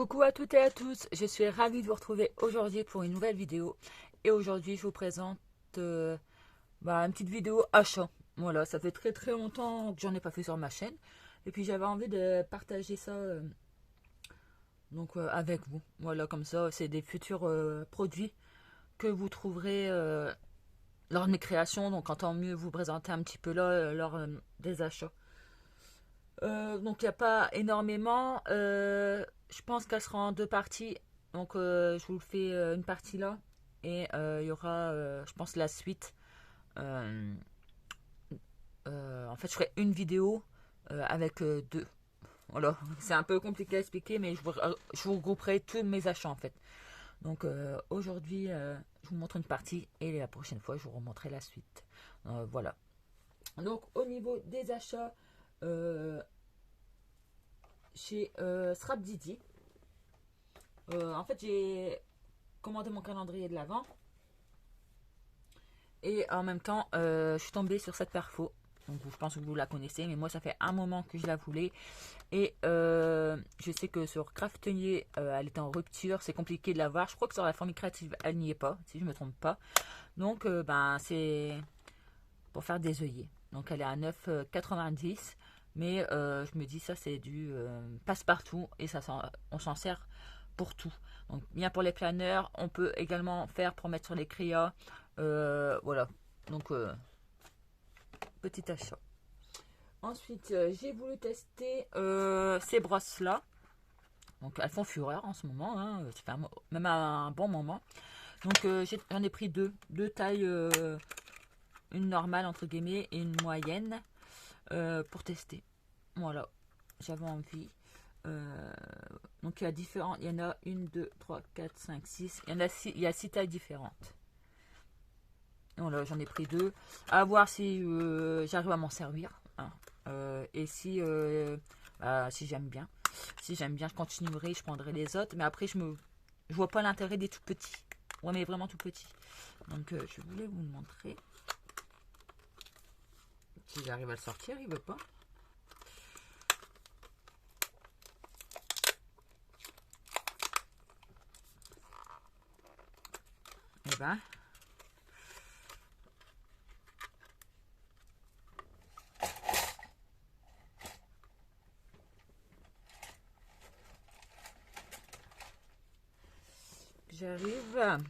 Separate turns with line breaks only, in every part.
Coucou à toutes et à tous, je suis ravie de vous retrouver aujourd'hui pour une nouvelle vidéo. Et aujourd'hui je vous présente une petite vidéo achat. Voilà, ça fait très longtemps que j'en ai pas fait sur ma chaîne. Et puis j'avais envie de partager ça avec vous. Voilà, comme ça c'est des futurs produits que vous trouverez lors de mes créations. Donc en mieux vous présenter un petit peu là lors des achats. Donc il n'y a pas énormément. Je pense qu'elle sera en deux parties. Donc je vous fais une partie là. Et il y aura, je pense, la suite. Euh, en fait, je ferai une vidéo avec deux. Voilà, c'est un peu compliqué à expliquer, mais je vous regrouperai tous mes achats en fait. Donc aujourd'hui, je vous montre une partie et la prochaine fois, je vous remontrerai la suite. Voilà. Donc au niveau des achats, chez Srabdidi. En fait, j'ai commandé mon calendrier de l'Avent. Et en même temps, je suis tombée sur cette perfo. Donc, je pense que vous la connaissez, mais moi, ça fait un moment que je la voulais. Et je sais que sur Craftelier, elle était en rupture. C'est compliqué de la voir. Je crois que sur la Fourmi Créative, elle n'y est pas, si je ne me trompe pas. Donc, c'est pour faire des œillets. Donc, elle est à 9,90. Mais je me dis, ça, c'est du passe-partout. Et ça, on s'en sert pour tout. Donc, bien pour les planeurs. On peut également faire pour mettre sur les créas. Voilà. Donc, petit achat. Ensuite, j'ai voulu tester ces brosses-là. Donc, elles font fureur en ce moment. Hein. Ça fait même un bon moment. Donc, j'en ai pris deux tailles. Une normale, entre guillemets, et une moyenne. Pour tester. Voilà. J'avais envie. Donc, il y a différents. Il y en a 1, 2, 3, 4, 5, 6. Il y a 6 tailles différentes. Voilà, j'en ai pris deux. À voir si j'arrive à m'en servir. Hein. Et si j'aime bien. Si j'aime bien, je continuerai, je prendrai les autres. Mais après, je vois pas l'intérêt des tout petits. Ouais, mais vraiment tout petits. Donc, je voulais vous le montrer. Si j'arrive à le sortir, il veut pas. Eh ben. J'arrive.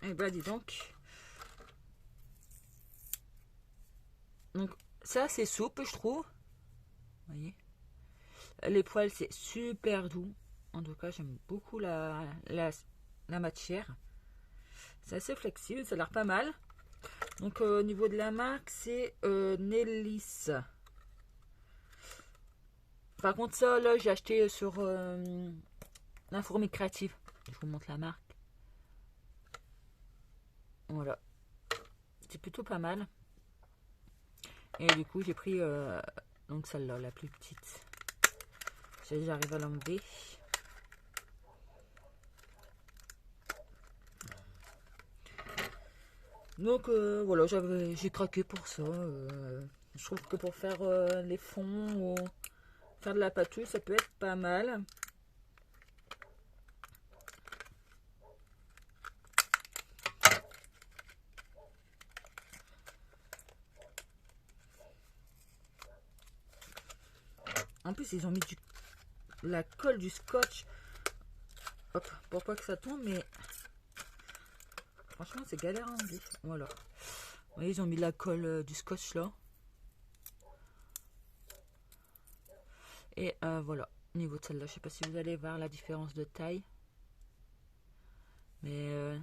Eh ben, dis donc. Donc, ça, c'est souple, je trouve. Vous voyez. Les poils, c'est super doux. En tout cas, j'aime beaucoup la matière. C'est assez flexible, ça a l'air pas mal. Donc, au niveau de la marque, c'est Nellis. Par contre, ça, là, j'ai acheté sur la Fourmi Créative. Je vous montre la marque. Voilà. C'est plutôt pas mal. Et du coup, j'ai pris donc celle-là, la plus petite. J'arrive à l'enlever. Donc voilà, j'ai craqué pour ça. Je trouve que pour faire les fonds ou faire de la pâture, ça peut être pas mal. En plus, ils ont mis la colle du scotch. Hop, pour pas que ça tombe, mais franchement, c'est galère à enlever. Voilà. Vous voyez, ils ont mis la colle du scotch là. Et voilà, au niveau de celle-là, je sais pas si vous allez voir la différence de taille. Mais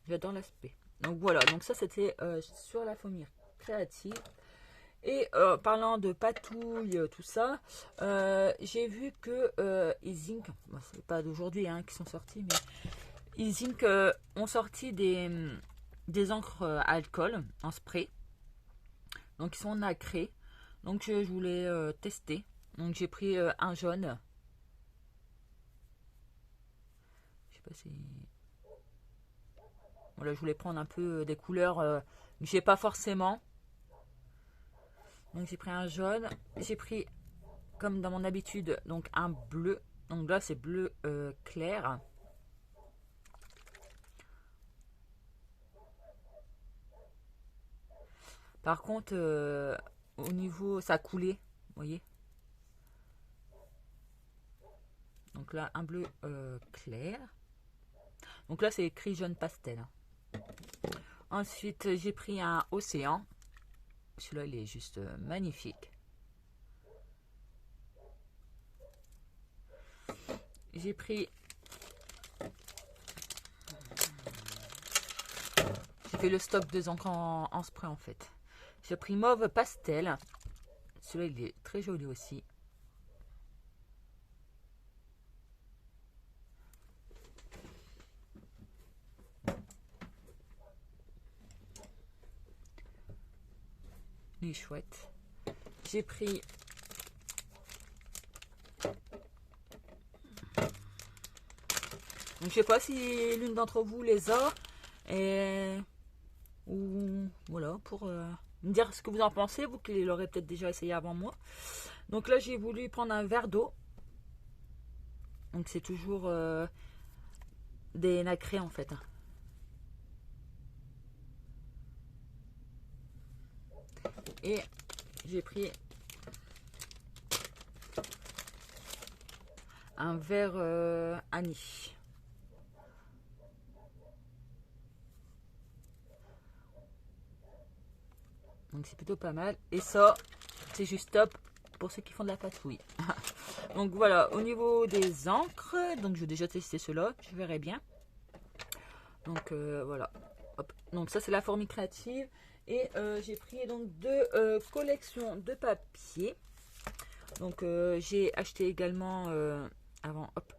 j'adore l'aspect. Donc voilà, donc ça c'était sur la Fourmi Créative. Et parlant de patouille, tout ça, j'ai vu que Izink, bon, c'est pas d'aujourd'hui hein, qui sont sortis, mais Izink ont sorti des encres à alcool en spray. Donc ils sont nacrés. Donc je voulais tester. Donc j'ai pris un jaune. Je sais pas si... Voilà, je voulais prendre un peu des couleurs que j'ai pas forcément. Donc j'ai pris un jaune. J'ai pris, comme dans mon habitude, donc un bleu. Donc là, c'est bleu clair. Par contre, au niveau, ça a coulé, vous voyez. Donc là, un bleu clair. Donc là, c'est écrit jaune pastel. Ensuite, j'ai pris un océan. Celui-là, il est juste magnifique. J'ai pris... J'ai fait le stock de encres en spray, en fait. J'ai pris mauve pastel. Celui-là, il est très joli aussi. Il est chouette. J'ai pris... Donc, je sais pas si l'une d'entre vous les a. Et... Ou... Voilà, pour... me dire ce que vous en pensez, vous qui l'aurez peut-être déjà essayé avant moi. Donc là, j'ai voulu prendre un verre d'eau. Donc c'est toujours des nacrés en fait. Et j'ai pris un verre anis. Donc c'est plutôt pas mal. Et ça, c'est juste top pour ceux qui font de la patouille. Donc voilà, au niveau des encres, donc je vais déjà tester cela, je verrai bien. Donc voilà. Hop. Donc ça c'est la fourmi créative. Et j'ai pris donc deux collections de papier. Donc j'ai acheté également avant hop,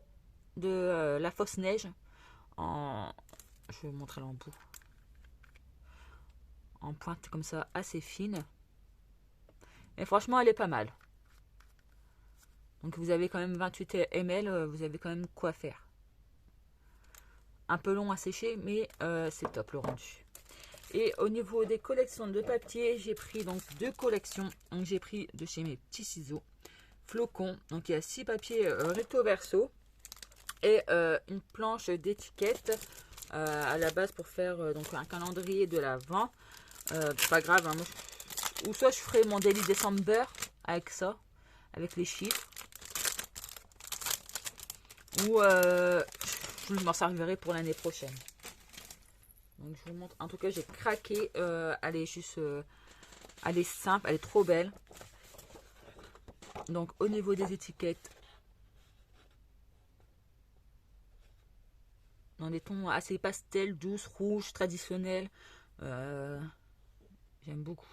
de la fausse neige en... Je vais vous montrer l'embout. En pointe comme ça, assez fine. Et franchement, elle est pas mal. Donc vous avez quand même 28 ml, vous avez quand même quoi faire. Un peu long à sécher, mais c'est top le rendu. Et au niveau des collections de papier, j'ai pris donc deux collections. Donc j'ai pris de chez mes petits ciseaux flocons. Donc il y a 6 papiers recto verso et une planche d'étiquette à la base pour faire donc un calendrier de l'Avent. Pas grave, hein, moi, ou soit je ferai mon Daily December avec ça, avec les chiffres, ou je m'en servirai pour l'année prochaine. Donc je vous montre, en tout cas j'ai craqué, elle est juste, elle est simple, elle est trop belle. Donc au niveau des étiquettes, dans des tons assez pastel, douce, rouge, traditionnel, j'aime beaucoup.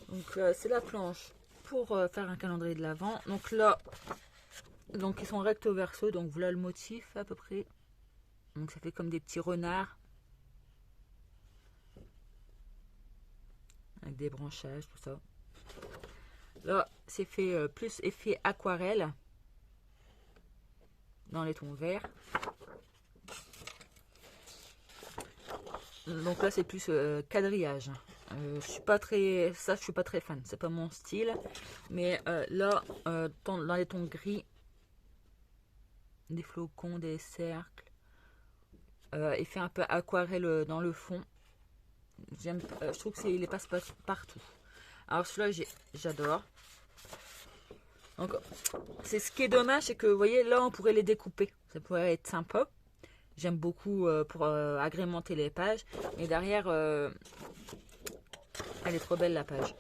Donc c'est la planche pour faire un calendrier de l'Avent. Donc là, donc ils sont recto verso, donc voilà le motif à peu près. Donc ça fait comme des petits renards avec des branchages, tout ça. Là, c'est fait plus effet aquarelle dans les tons verts. Donc là, c'est plus quadrillage. Je suis pas très, ça, je suis pas très fan. C'est pas mon style. Mais là, dans les tons gris, des flocons, des cercles, effet un peu aquarelle dans le fond. J'aime, je trouve que il passe partout. Alors celui-là, j'adore. Donc, c'est ce qui est dommage, c'est que vous voyez, là, on pourrait les découper. Ça pourrait être sympa. J'aime beaucoup pour agrémenter les pages. Et derrière, elle est trop belle la page.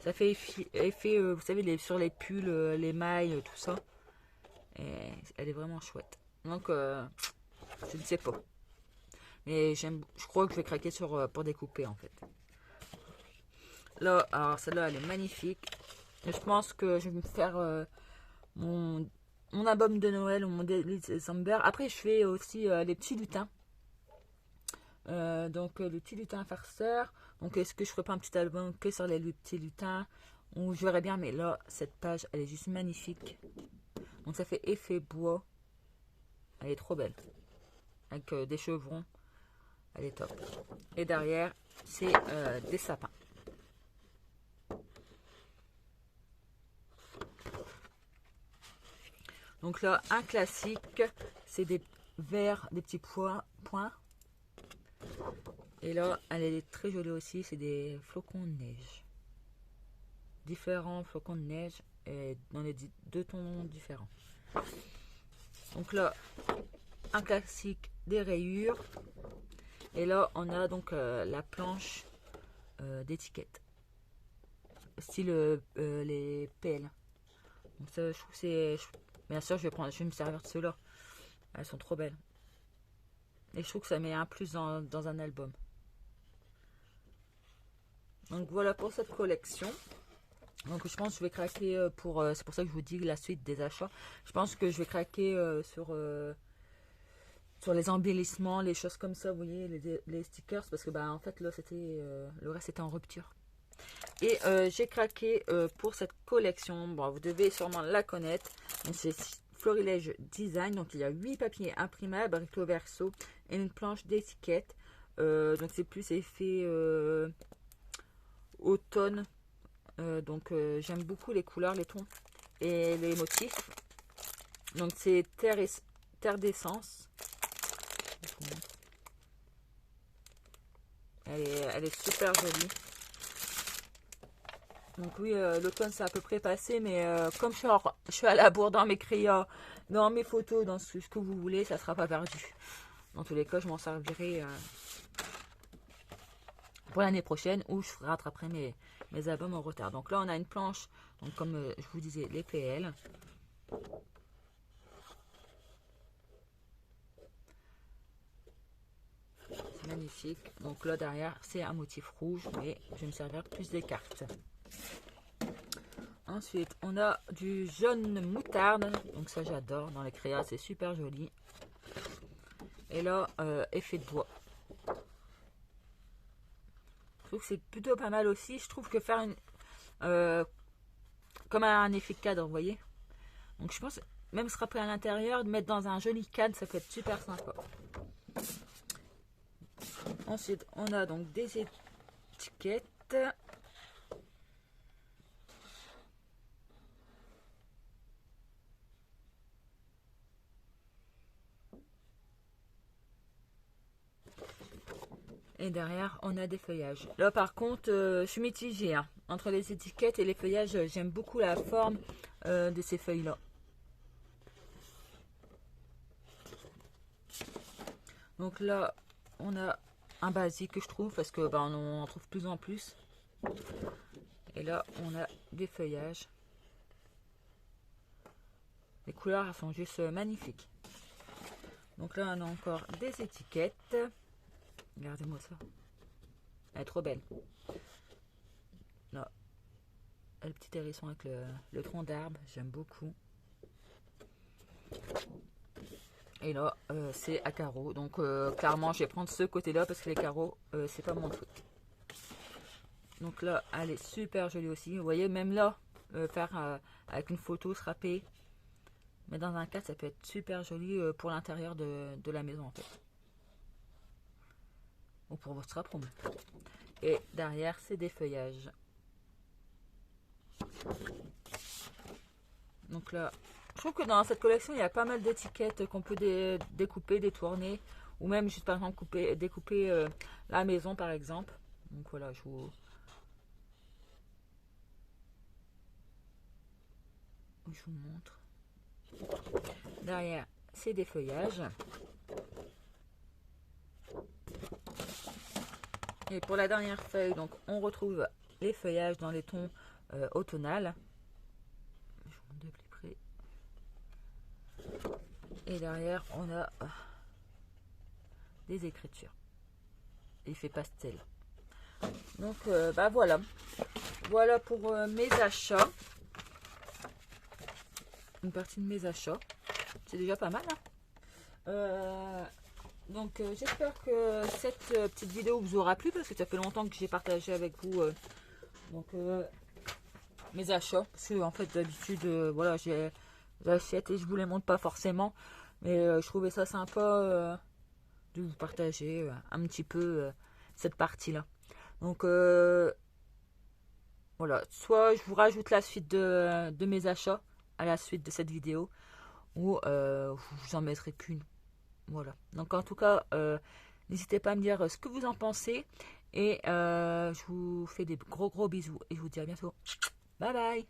Ça fait effet vous savez, sur les pulls, les mailles, tout ça. Et elle est vraiment chouette. Donc, je ne sais pas. Mais je crois que je vais craquer pour découper en fait. Là, alors celle-là, elle est magnifique. Et je pense que je vais me faire mon album de Noël ou mon Daily December. Après, je fais aussi les petits lutins. Donc, le petit lutin farceur. Donc, est-ce que je ferai pas un petit album que sur les petits lutins? Ou je verrai bien, mais là, cette page, elle est juste magnifique. Donc, ça fait effet bois. Elle est trop belle. avec des chevrons. Elle est top. Et derrière, c'est des sapins. Donc là, un classique, c'est des verres, des petits points. Et là, elle est très jolie aussi, c'est des flocons de neige. Différents flocons de neige et dans les deux tons différents. Donc là, un classique, des rayures. Et là, on a donc la planche d'étiquette. Style les PL. Donc ça, je trouve que c'est... Bien sûr, je vais me servir de ceux-là. Elles sont trop belles. Et je trouve que ça met un plus dans un album. Donc voilà pour cette collection. Donc je pense que je vais craquer pour... c'est pour ça que je vous dis la suite des achats. Je pense que je vais craquer sur les embellissements, les choses comme ça, vous voyez, les stickers. Parce que bah en fait là, c'était le reste était en rupture. Et j'ai craqué pour cette collection. Bon, vous devez sûrement la connaître. C'est Florilège Design. Donc il y a 8 papiers imprimables, recto verso et une planche d'étiquette. Donc c'est plus effet automne. Donc j'aime beaucoup les couleurs, les tons et les motifs. Donc c'est terre d'essence. Elle est super jolie. Donc oui, l'automne c'est à peu près passé, mais comme je suis à la bourre dans mes crayons, dans mes photos, dans ce que vous voulez, ça ne sera pas perdu. Dans tous les cas, je m'en servirai pour l'année prochaine où je rattraperai mes albums en retard. Donc là, on a une planche, donc comme je vous disais, les PL. C'est magnifique. Donc là, derrière, c'est un motif rouge, mais je vais me servir plus des cartes. Ensuite, on a du jaune moutarde. Donc ça, j'adore. Dans les crayons, c'est super joli. Et là, effet de bois. Je trouve que c'est plutôt pas mal aussi. Je trouve que faire une... comme un effet cadre, vous voyez. Donc je pense, même se rappeler à l'intérieur, de mettre dans un joli cadre, ça peut être super sympa. Ensuite, on a donc des étiquettes. Et derrière, on a des feuillages. Là, par contre, je suis mitigée hein. Entre les étiquettes et les feuillages. J'aime beaucoup la forme de ces feuilles-là. Donc là, on a un basique que je trouve parce que bah, on en trouve de plus en plus. Et là, on a des feuillages. Les couleurs elles sont juste magnifiques. Donc là, on a encore des étiquettes. Regardez-moi ça. Elle est trop belle. Là, le petit hérisson avec le tronc d'arbre, j'aime beaucoup. Et là, c'est à carreaux. Donc, clairement, je vais prendre ce côté-là parce que les carreaux, c'est pas mon truc. Donc là, elle est super jolie aussi. Vous voyez, même là, faire avec une photo, se râper. Mais dans un cadre, ça peut être super joli pour l'intérieur de la maison, en fait. Ou pour votre sapin. Et derrière, c'est des feuillages. Donc là, je trouve que dans cette collection, il y a pas mal d'étiquettes qu'on peut découper, détourner. Ou même juste par exemple découper la maison par exemple. Donc voilà, je vous montre. Derrière, c'est des feuillages. Et pour la dernière feuille, donc on retrouve les feuillages dans les tons automnales. Je vous montre de plus près. Et derrière, on a des écritures. Effet pastel. Donc, bah voilà. Voilà pour mes achats. Une partie de mes achats. C'est déjà pas mal. Hein. Donc, j'espère que cette petite vidéo vous aura plu parce que ça fait longtemps que j'ai partagé avec vous mes achats. Parce que, en fait, d'habitude, voilà, j'achète et je vous les montre pas forcément. Mais je trouvais ça sympa de vous partager un petit peu cette partie-là. Donc voilà, soit je vous rajoute la suite de mes achats à la suite de cette vidéo, ou je vous en mettrai qu'une. Voilà. Donc en tout cas, n'hésitez pas à me dire ce que vous en pensez. Et je vous fais des gros bisous. Et je vous dis à bientôt. Bye bye.